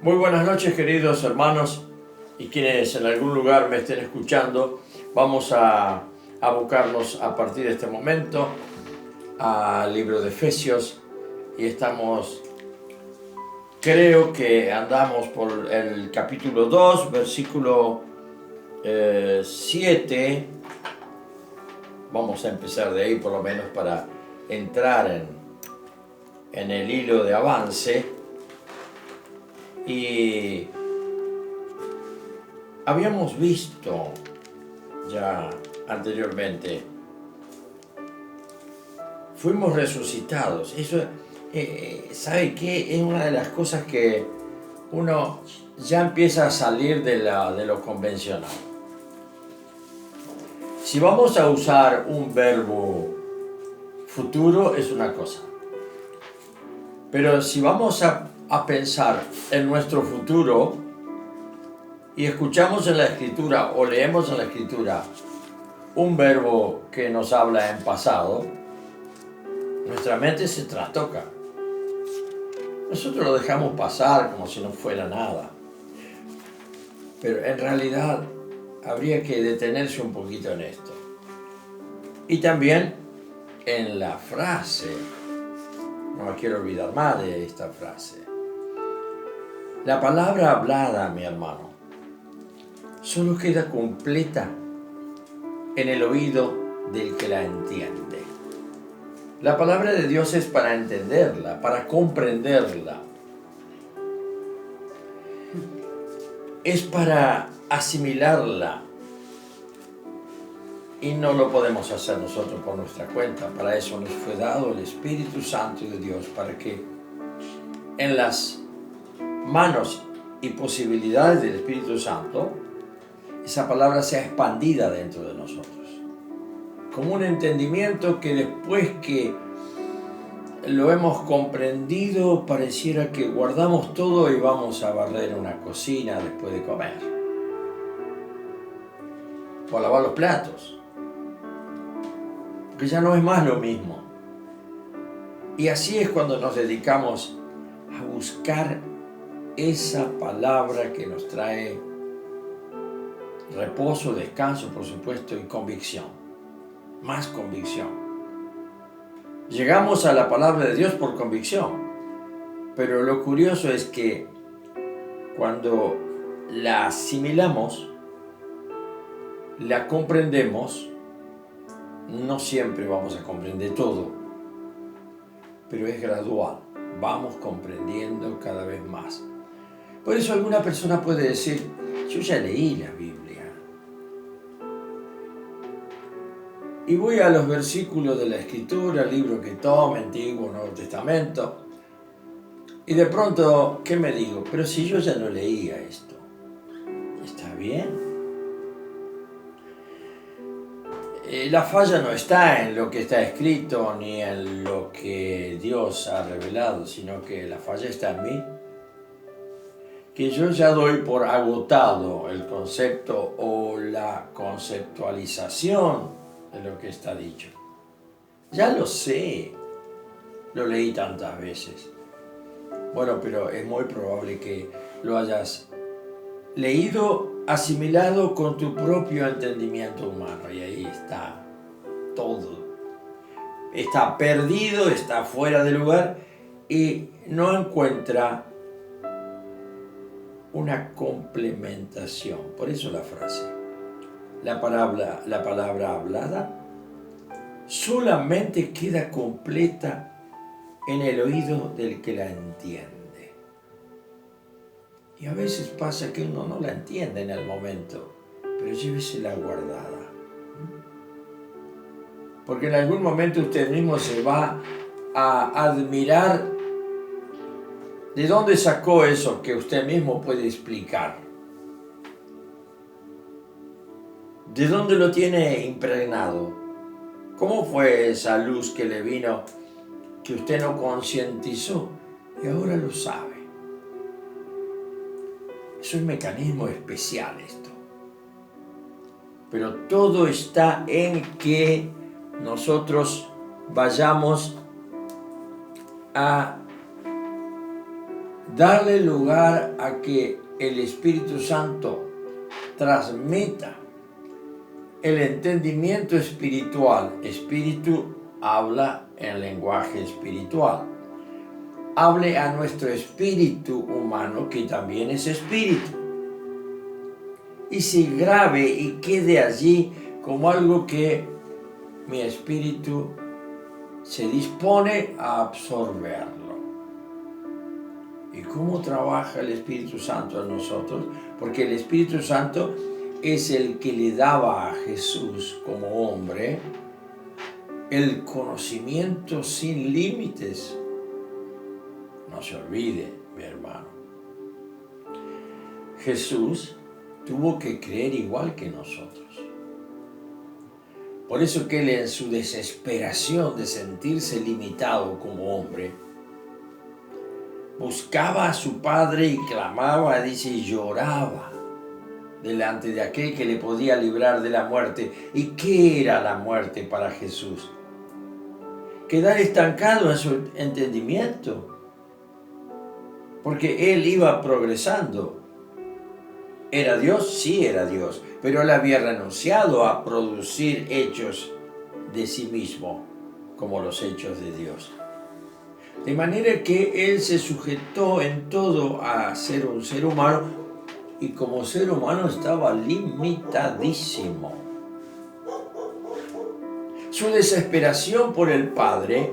Muy buenas noches, queridos hermanos y quienes en algún lugar me estén escuchando. Vamos a abocarnos a partir de este momento al libro de Efesios y creo que andamos por el capítulo 2, versículo 7. Vamos a empezar de ahí por lo menos para entrar en el hilo de avance. Y habíamos visto ya anteriormente, fuimos resucitados. Eso, ¿sabe qué? Es una de las cosas que uno ya empieza a salir de lo convencional. Si vamos a usar un verbo futuro es una cosa, pero si vamos a pensar en nuestro futuro y escuchamos en la escritura o leemos en la escritura un verbo que nos habla en pasado, nuestra mente se trastoca. Nosotros lo dejamos pasar como si no fuera nada, pero en realidad habría que detenerse un poquito en esto. Y también en la frase, no me quiero olvidar más de esta frase. La palabra hablada, mi hermano, solo queda completa en el oído del que la entiende. La palabra de Dios es para entenderla, para comprenderla. Es para asimilarla. Y no lo podemos hacer nosotros por nuestra cuenta. Para eso nos fue dado el Espíritu Santo de Dios, para que en las manos y posibilidades del Espíritu Santo, esa palabra sea expandida dentro de nosotros. Como un entendimiento que después que lo hemos comprendido, pareciera que guardamos todo y vamos a barrer una cocina después de comer. O a lavar los platos. Porque ya no es más lo mismo. Y así es cuando nos dedicamos a buscar esa palabra que nos trae reposo, descanso, por supuesto, y convicción. Más convicción. Llegamos a la palabra de Dios por convicción. Pero lo curioso es que cuando la asimilamos, la comprendemos, no siempre vamos a comprender todo, pero es gradual. Vamos comprendiendo cada vez más. Por eso alguna persona puede decir, yo ya leí la Biblia. Y voy a los versículos de la Escritura, el libro que tome, Antiguo, Nuevo Testamento, y de pronto, ¿qué me digo? Pero si yo ya no leía esto, ¿está bien? La falla no está en lo que está escrito ni en lo que Dios ha revelado, sino que la falla está en mí. Que yo ya doy por agotado el concepto o la conceptualización de lo que está dicho. Ya lo sé, lo leí tantas veces. Bueno, pero es muy probable que lo hayas leído, asimilado con tu propio entendimiento humano, y ahí está todo. Está perdido, está fuera de lugar y no encuentra una complementación. Por eso la frase, la palabra hablada solamente queda completa en el oído del que la entiende. Y a veces pasa que uno no la entiende en el momento, pero llévesela guardada. Porque en algún momento usted mismo se va a admirar de dónde sacó eso que usted mismo puede explicar. ¿De dónde lo tiene impregnado? ¿Cómo fue esa luz que le vino que usted no concientizó y ahora lo sabe? Es un mecanismo especial esto. Pero todo está en que nosotros vayamos a darle lugar a que el Espíritu Santo transmita el entendimiento espiritual. Espíritu habla en lenguaje espiritual. Hable a nuestro espíritu humano, que también es espíritu, y se grabe y quede allí como algo que mi espíritu se dispone a absorberlo. ¿Y cómo trabaja el Espíritu Santo en nosotros? Porque el Espíritu Santo es el que le daba a Jesús como hombre el conocimiento sin límites. No se olvide, mi hermano. Jesús tuvo que creer igual que nosotros. Por eso que él, en su desesperación de sentirse limitado como hombre, buscaba a su Padre y clamaba, dice, y lloraba delante de aquel que le podía librar de la muerte. ¿Y qué era la muerte para Jesús? Quedar estancado en su entendimiento, porque él iba progresando. ¿Era Dios? Sí, era Dios, pero él había renunciado a producir hechos de sí mismo, como los hechos de Dios. De manera que él se sujetó en todo a ser un ser humano, y como ser humano estaba limitadísimo. Su desesperación por el Padre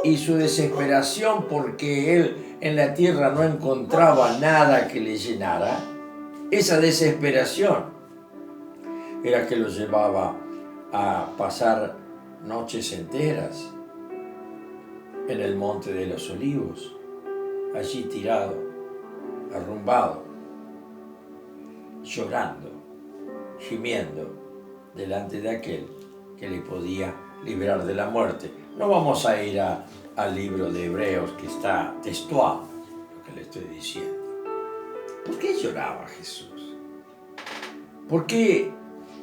y su desesperación porque él en la tierra no encontraba nada que le llenara, esa desesperación era que lo llevaba a pasar noches enteras en el Monte de los Olivos, allí tirado, arrumbado, llorando, gimiendo delante de aquel que le podía librar de la muerte. No vamos a ir al libro de Hebreos, que está textual lo que le estoy diciendo. ¿Por qué lloraba Jesús? ¿Por qué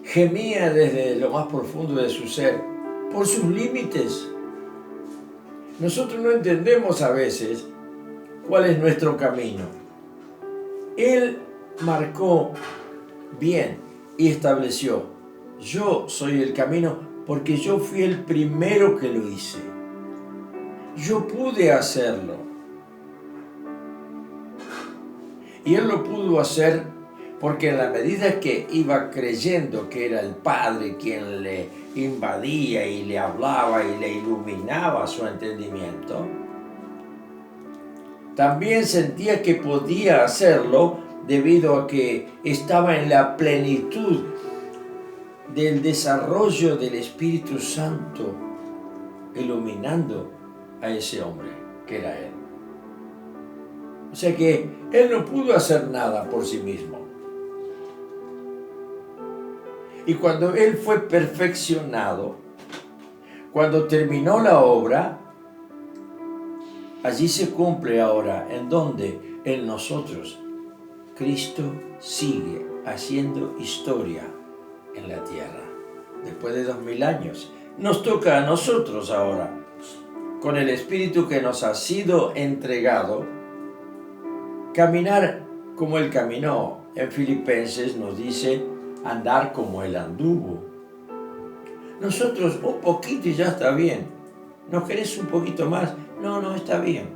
gemía desde lo más profundo de su ser? Por sus límites. Nosotros no entendemos a veces cuál es nuestro camino. Él marcó bien y estableció: yo soy el camino, porque yo fui el primero que lo hice. Yo pude hacerlo. Y él lo pudo hacer porque en la medida que iba creyendo que era el Padre quien le invadía y le hablaba y le iluminaba su entendimiento, también sentía que podía hacerlo debido a que estaba en la plenitud del desarrollo del Espíritu Santo iluminando a ese hombre que era él. O sea que él no pudo hacer nada por sí mismo. Y cuando él fue perfeccionado, cuando terminó la obra, allí se cumple ahora, ¿en dónde? En nosotros. Cristo sigue haciendo historia en la tierra. Después de 2000 años, nos toca a nosotros ahora, con el Espíritu que nos ha sido entregado, caminar como Él caminó. En Filipenses nos dice andar como Él anduvo. Nosotros un poquito y ya está bien. ¿No querés un poquito más? No, está bien.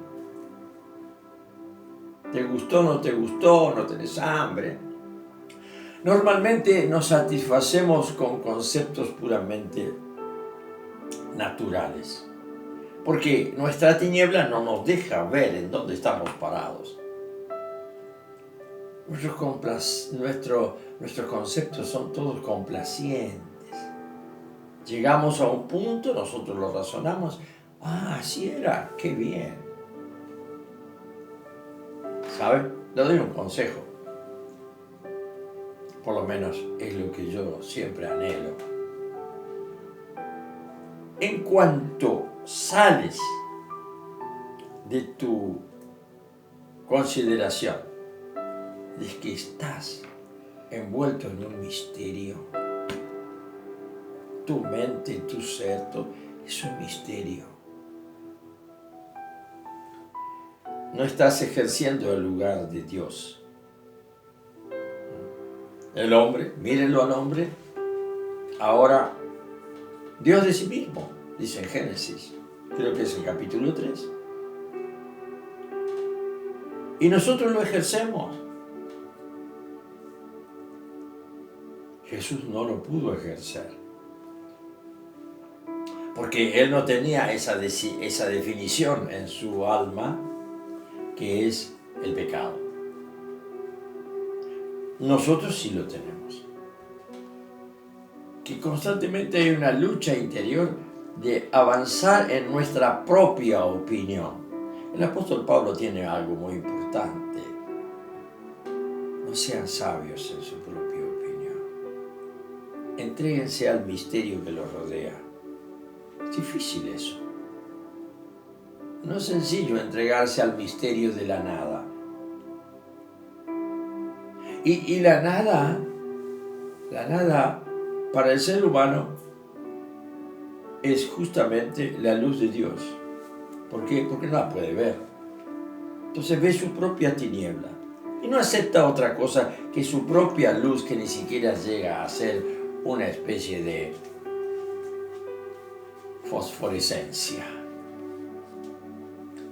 ¿Te gustó, no te gustó? ¿No tenés hambre? Normalmente nos satisfacemos con conceptos puramente naturales, porque nuestra tiniebla no nos deja ver en dónde estamos parados. Nuestros conceptos son todos complacientes. Llegamos a un punto, nosotros lo razonamos. Así era, qué bien. ¿Sabe? Le doy un consejo. Por lo menos es lo que yo siempre anhelo. En cuanto sales de tu consideración de que estás envuelto en un misterio, tu mente, tu ser, es un misterio. no estás ejerciendo el lugar de Dios. El hombre, mírenlo al hombre, ahora Dios de sí mismo, dice en Génesis, creo que es el capítulo 3. Y nosotros lo ejercemos. Jesús no lo pudo ejercer, porque Él no tenía esa definición en su alma, que es el pecado. Nosotros sí lo tenemos. Que constantemente hay una lucha interior de avanzar en nuestra propia opinión. El apóstol Pablo tiene algo muy importante. No sean sabios en su propia opinión. Entréguense al misterio que los rodea. Es difícil eso. No es sencillo entregarse al misterio de la nada. Y la nada para el ser humano es justamente la luz de Dios. ¿Por qué? Porque no la puede ver. Entonces ve su propia tiniebla y no acepta otra cosa que su propia luz, que ni siquiera llega a ser una especie de fosforescencia.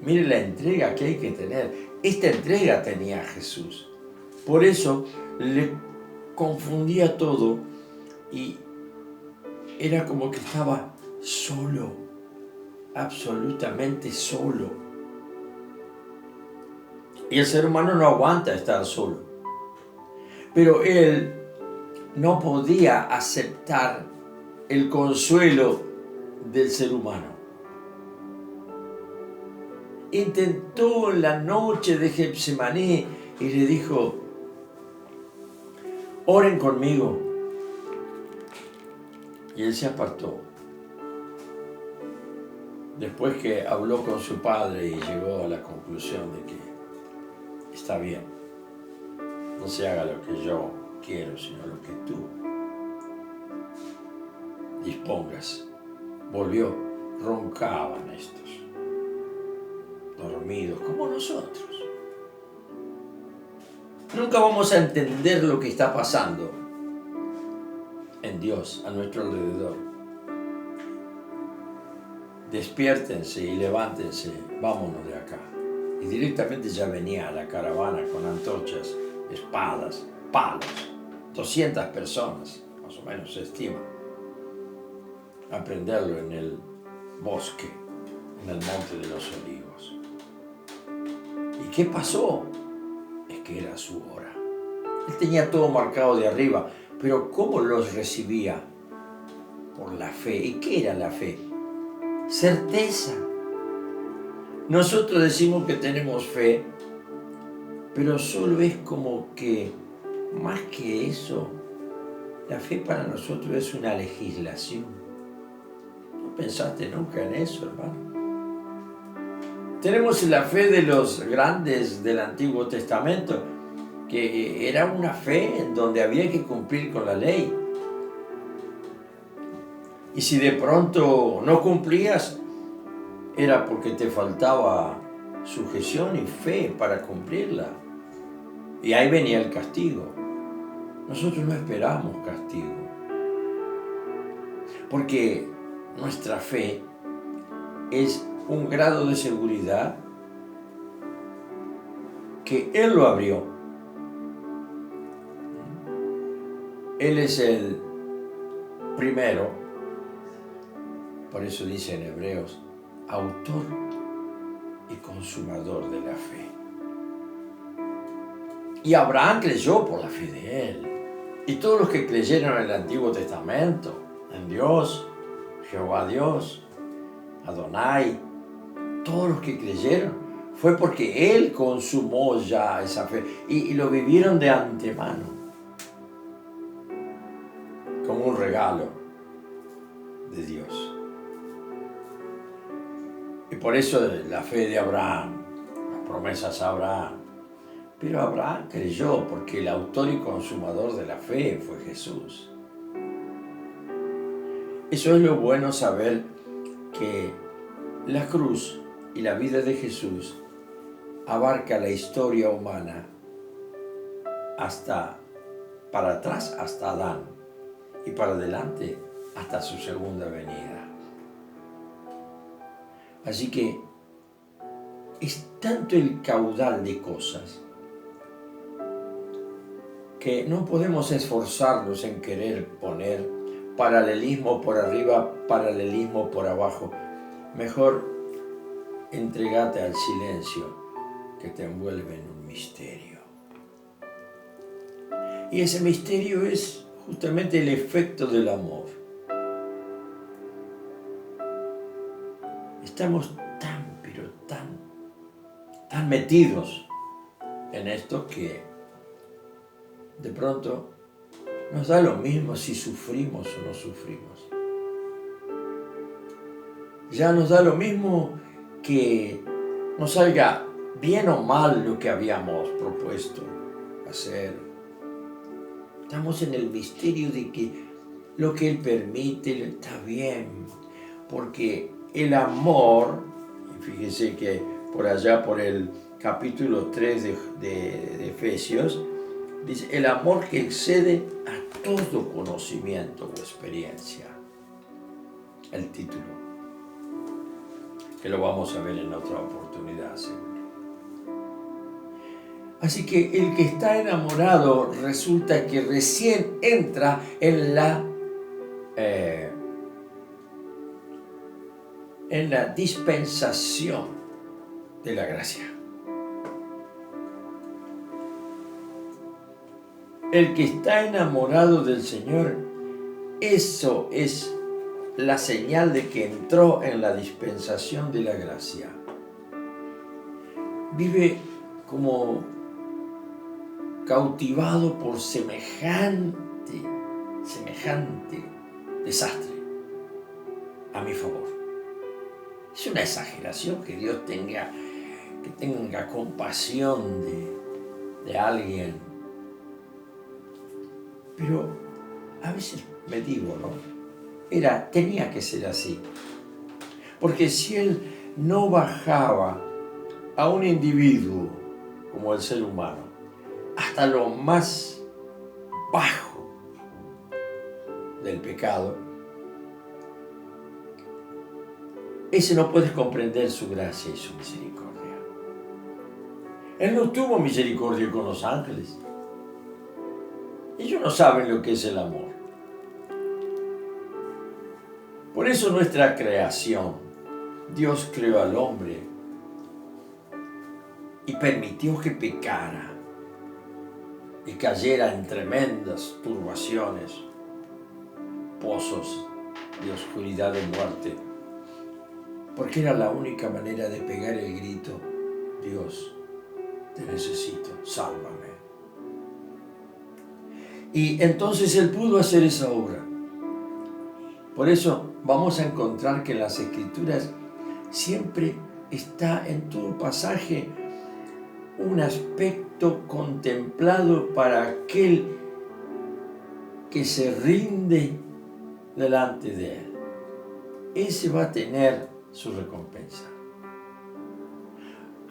Mire la entrega que hay que tener. Esta entrega tenía Jesús. Por eso le confundía todo y era como que estaba solo, absolutamente solo. Y el ser humano no aguanta estar solo. Pero él no podía aceptar el consuelo del ser humano. Intentó en la noche de Getsemaní y le dijo: oren conmigo. Y él se apartó. Después que habló con su padre y llegó a la conclusión de que está bien, no se haga lo que yo quiero, sino lo que tú dispongas. Volvió, roncaban estos, dormidos como nosotros. Nunca vamos a entender lo que está pasando en Dios, a nuestro alrededor. Despiértense y levántense, vámonos de acá. Y directamente ya venía la caravana con antorchas, espadas, palos, 200 personas, más o menos se estima, a prenderlo en el bosque, en el monte de los olivos. ¿Y qué pasó? Es que era su hora. Él tenía todo marcado de arriba, pero ¿cómo los recibía? Por la fe. ¿Y qué era la fe? Certeza. Nosotros decimos que tenemos fe, pero solo es como que, más que eso, la fe para nosotros es una legislación. ¿No pensaste nunca en eso, hermano? Tenemos la fe de los grandes del Antiguo Testamento, que era una fe en donde había que cumplir con la ley. Y si de pronto no cumplías, era porque te faltaba sujeción y fe para cumplirla. Y ahí venía el castigo. Nosotros no esperamos castigo, porque nuestra fe es un grado de seguridad que Él lo abrió. Él es el primero, por eso dice en Hebreos, autor y consumador de la fe. Y Abraham creyó por la fe de él. Y todos los que creyeron en el Antiguo Testamento, en Dios, Jehová Dios, Adonai, todos los que creyeron, fue porque Él consumó ya esa fe y lo vivieron de antemano, como un regalo de Dios. Y por eso la fe de Abraham, las promesas a Abraham. Pero Abraham creyó porque el autor y consumador de la fe fue Jesús. Eso es lo bueno, saber que la cruz y la vida de Jesús abarca la historia humana hasta para atrás hasta Adán y para adelante hasta su segunda venida. Así que es tanto el caudal de cosas que no podemos esforzarnos en querer poner paralelismo por arriba, paralelismo por abajo. Mejor entregate al silencio que te envuelve en un misterio. Y ese misterio es justamente el efecto del amor. Estamos pero tan metidos en esto que de pronto nos da lo mismo si sufrimos o no sufrimos. Ya nos da lo mismo que nos salga bien o mal lo que habíamos propuesto hacer. Estamos en el misterio de que lo que Él permite está bien, porque el amor, y fíjese que por allá por el capítulo 3 de Efesios, dice, el amor que excede a todo conocimiento o experiencia. El título, que lo vamos a ver en otra oportunidad, seguro. Así que el que está enamorado resulta que recién entra en la dispensación de la gracia. El que está enamorado del Señor, eso es la señal de que entró en la dispensación de la gracia. Vive como cautivado por semejante desastre a mi favor. Es una exageración que Dios tenga compasión de alguien. Pero a veces me digo, ¿no? Tenía que ser así. Porque si Él no bajaba a un individuo como el ser humano hasta lo más bajo del pecado, ese no puede comprender su gracia y su misericordia. Él no tuvo misericordia con los ángeles. Ellos no saben lo que es el amor. Por eso nuestra creación, Dios creó al hombre y permitió que pecara y cayera en tremendas turbaciones, pozos de oscuridad y muerte, porque era la única manera de pegar el grito: Dios, te necesito, sálvame. Y entonces Él pudo hacer esa obra. Por eso vamos a encontrar que en las Escrituras siempre está en todo pasaje un aspecto contemplado para aquel que se rinde delante de Él. Ese va a tener su recompensa.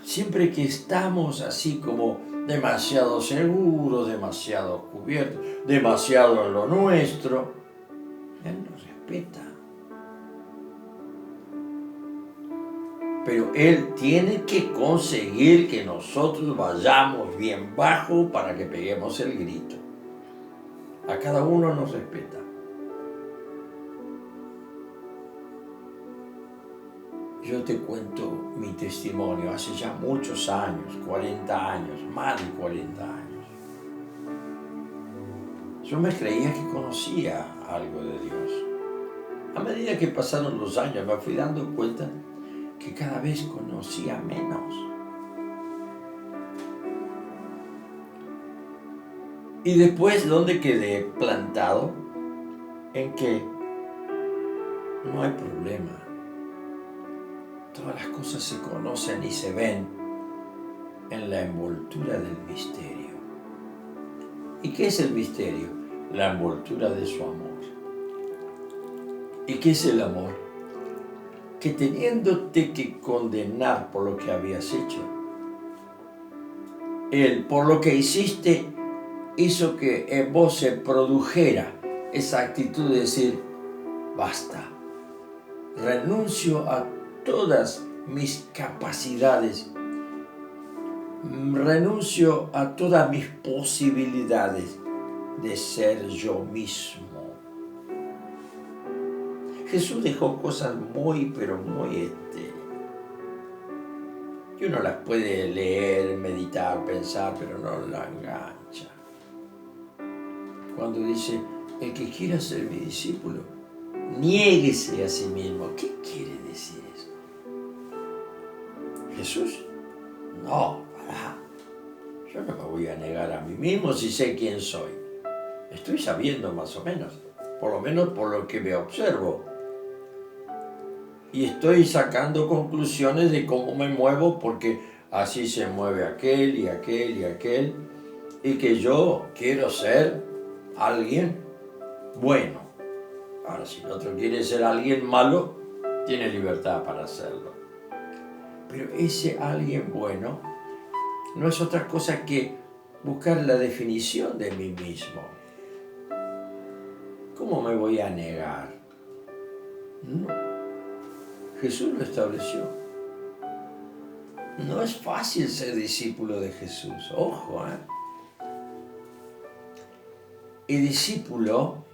Siempre que estamos así como demasiado seguros, demasiado cubiertos, demasiado en lo nuestro, Él nos respeta. Pero Él tiene que conseguir que nosotros vayamos bien bajo para que peguemos el grito. A cada uno nos respeta. Yo te cuento mi testimonio hace ya muchos años, 40 años, más de 40 años. Yo me creía que conocía algo de Dios. A medida que pasaron los años me fui dando cuenta que cada vez conocía menos. Y después, ¿dónde quedé plantado? En que no hay problema. Todas las cosas se conocen y se ven en la envoltura del misterio. ¿Y qué es el misterio? La envoltura de su amor. ¿Y qué es el amor? Que teniéndote que condenar por lo que habías hecho, Él, por lo que hiciste, hizo que en vos se produjera esa actitud de decir, basta, renuncio a todas mis capacidades, renuncio a todas mis posibilidades de ser yo mismo. Jesús dejó cosas pero muy que uno las puede leer, meditar, pensar, pero no la engancha. Cuando dice, el que quiera ser mi discípulo, niéguese a sí mismo. ¿Qué quiere decir eso? Jesús, no, pará. Yo no me voy a negar a mí mismo si sé quién soy. Estoy sabiendo más o menos, por lo menos por lo que me observo. Y estoy sacando conclusiones de cómo me muevo porque así se mueve aquel y aquel y aquel. Y que yo quiero ser alguien bueno. Ahora, si el otro quiere ser alguien malo, tiene libertad para hacerlo. Pero ese alguien bueno no es otra cosa que buscar la definición de mí mismo. ¿Cómo me voy a negar? No. Jesús lo estableció. No es fácil ser discípulo de Jesús. Ojo, Y discípulo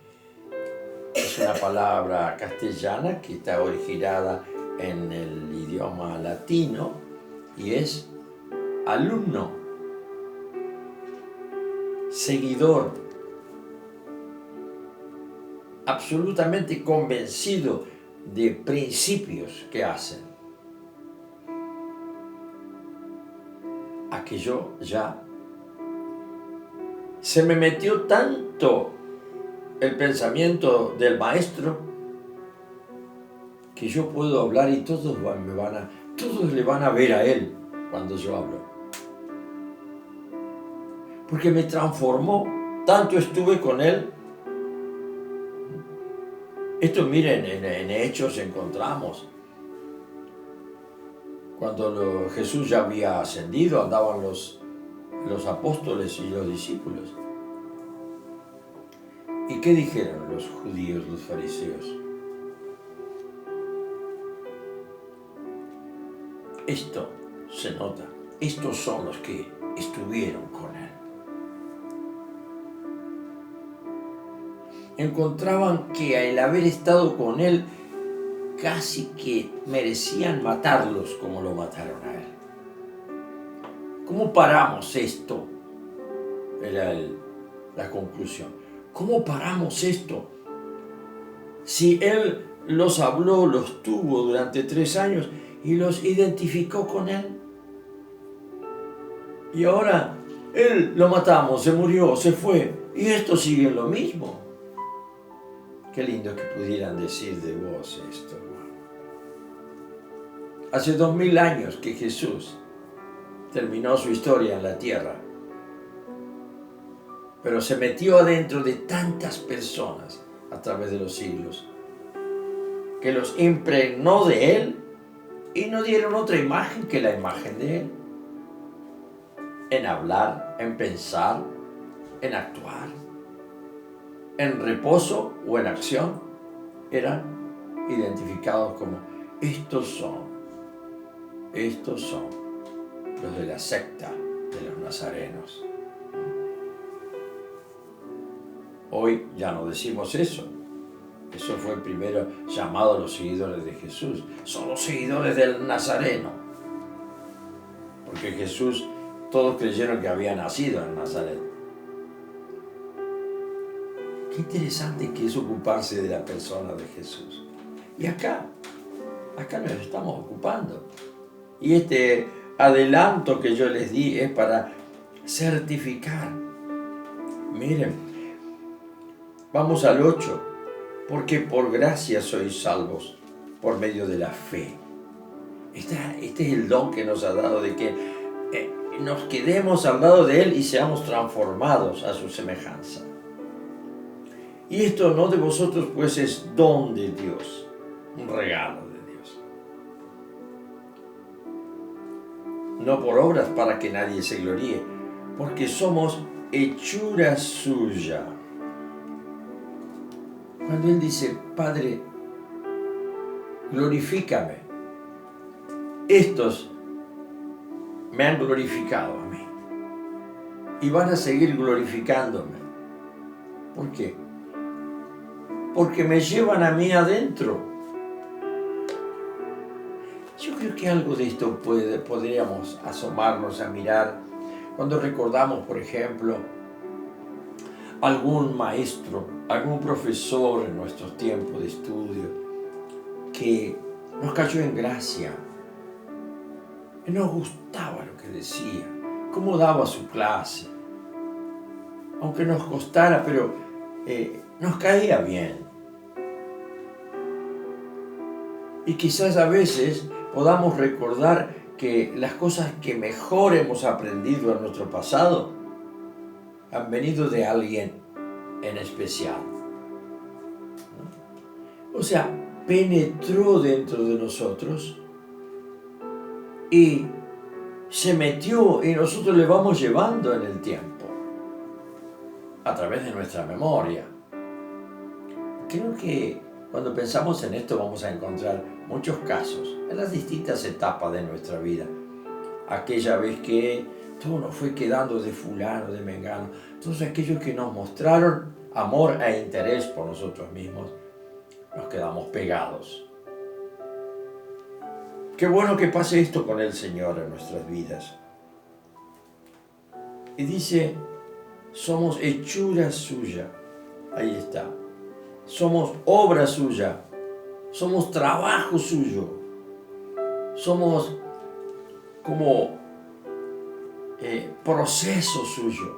es una palabra castellana que está originada en el idioma latino y es alumno, seguidor, absolutamente convencido de principios que hacen a que yo ya se me metió tanto el pensamiento del maestro que yo puedo hablar y todos le van a ver a él cuando yo hablo, porque me transformó, tanto estuve con él. Esto, miren, en Hechos encontramos, cuando Jesús ya había ascendido, andaban los apóstoles y los discípulos. ¿Y qué dijeron los judíos, los fariseos? Esto se nota, estos son los que estuvieron con él. Encontraban que al haber estado con él, casi que merecían matarlos como lo mataron a él. ¿Cómo paramos esto? Era la conclusión. ¿Cómo paramos esto? Si él los habló, los tuvo durante 3 años y los identificó con él. Y ahora él lo matamos, se murió, se fue. Y estos siguen lo mismo. Qué lindo que pudieran decir de vos esto. Hace 2000 años que Jesús terminó su historia en la tierra, pero se metió adentro de tantas personas a través de los siglos, que los impregnó de él y no dieron otra imagen que la imagen de él. En hablar, en pensar, en actuar, en reposo o en acción, eran identificados como estos son los de la secta de los nazarenos. Hoy ya no decimos eso. Eso fue el primero llamado a los seguidores de Jesús. Son los seguidores del Nazareno. Porque Jesús, todos creyeron que había nacido en Nazaret. Qué interesante que es ocuparse de la persona de Jesús. Y acá nos estamos ocupando. Y este adelanto que yo les di es para certificar. Miren, vamos al 8. Porque por gracia sois salvos, por medio de la fe. Este es el don que nos ha dado, de que nos quedemos al lado de Él y seamos transformados a su semejanza. Y esto no de vosotros, pues es don de Dios, un regalo de Dios. No por obras para que nadie se gloríe, porque somos hechura suya. Cuando Él dice, Padre, glorifícame, estos me han glorificado a mí y van a seguir glorificándome. ¿Por qué? Porque me llevan a mí adentro. Yo creo que algo de esto podríamos asomarnos a mirar cuando recordamos, por ejemplo, algún maestro, algún profesor en nuestros tiempos de estudio que nos cayó en gracia, y nos gustaba lo que decía, cómo daba su clase, aunque nos costara, pero nos caía bien. Y quizás a veces podamos recordar que las cosas que mejor hemos aprendido en nuestro pasado han venido de alguien en especial, ¿no? O sea, penetró dentro de nosotros y se metió y nosotros le vamos llevando en el tiempo a través de nuestra memoria. Creo que cuando pensamos en esto vamos a encontrar muchos casos en las distintas etapas de nuestra vida. Aquella vez que todo nos fue quedando de fulano, de mengano, todos aquellos que nos mostraron amor e interés por nosotros mismos, nos quedamos pegados. Qué bueno que pase esto con el Señor en nuestras vidas. Y dice, somos hechura suya. Ahí está. Somos obra suya. Somos trabajo suyo. Somos como proceso suyo.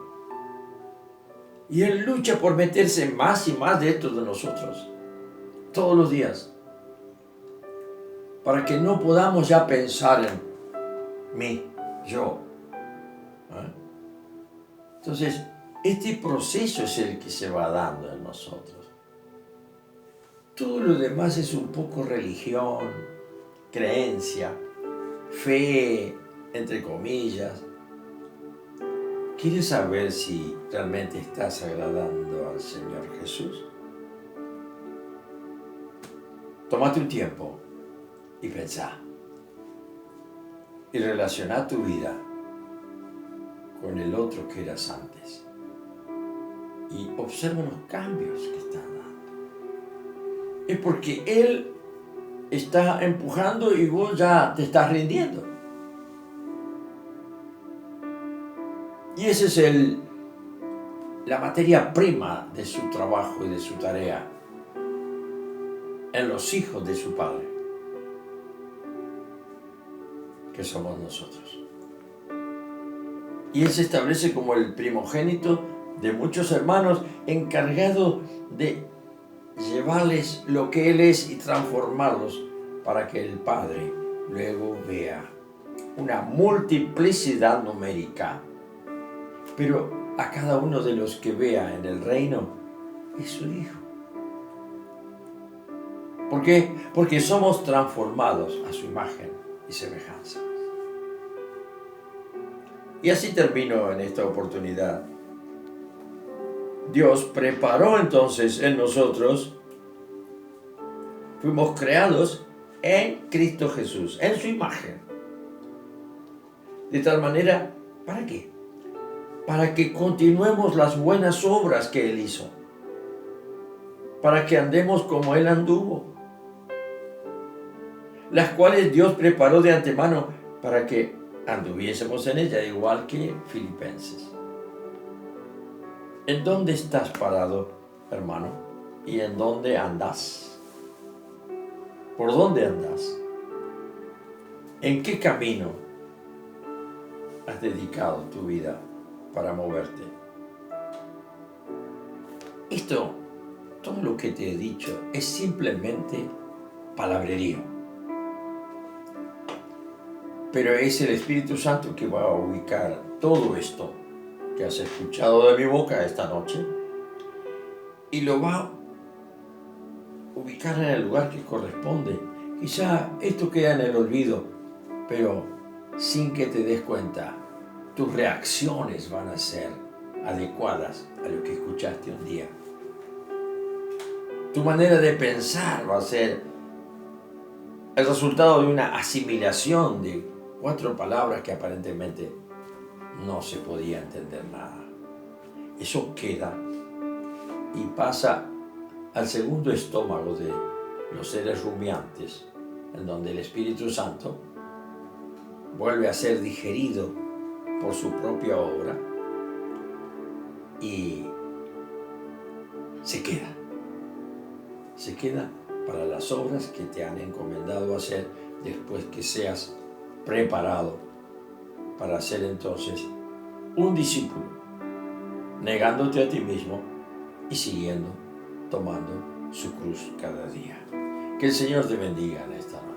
Y Él lucha por meterse más y más dentro de nosotros. Todos los días. Para que no podamos ya pensar en mí, yo. Entonces, este proceso es el que se va dando en nosotros. Todo lo demás es un poco religión, creencia, fe, entre comillas. ¿Quieres saber si realmente estás agradando al Señor Jesús? Tómate un tiempo y pensá. Y relaciona tu vida con el otro que eras antes. Y observa los cambios que está dando. Es porque Él está empujando y vos ya te estás rindiendo. Y esa es la materia prima de su trabajo y de su tarea en los hijos de su Padre, que somos nosotros. Y Él se establece como el primogénito de muchos hermanos, encargado de llevarles lo que Él es y transformarlos para que el Padre luego vea una multiplicidad numérica. Pero a cada uno de los que vea en el reino es su hijo. ¿Por qué? Porque somos transformados a su imagen y semejanza. Y así termino en esta oportunidad. Dios preparó entonces en nosotros, fuimos creados en Cristo Jesús, en su imagen. De tal manera, ¿para qué? Para que continuemos las buenas obras que Él hizo. Para que andemos como Él anduvo. Las cuales Dios preparó de antemano para que anduviésemos en ella, igual que Filipenses. ¿En dónde estás parado, hermano? ¿Y en dónde andas? ¿Por dónde andas? ¿En qué camino has dedicado tu vida para moverte? Esto, todo lo que te he dicho, es simplemente palabrerío. Pero es el Espíritu Santo que va a ubicar todo esto que has escuchado de mi boca esta noche y lo va a ubicar en el lugar que corresponde. Quizá esto queda en el olvido, pero sin que te des cuenta, tus reacciones van a ser adecuadas a lo que escuchaste un día. Tu manera de pensar va a ser el resultado de una asimilación de 4 palabras que aparentemente no se podía entender nada. Eso queda y pasa al segundo estómago de los seres rumiantes, en donde el Espíritu Santo vuelve a ser digerido por su propia obra y se queda para las obras que te han encomendado hacer después que seas preparado para ser entonces un discípulo, negándote a ti mismo y siguiendo, tomando su cruz cada día. Que el Señor te bendiga en esta noche.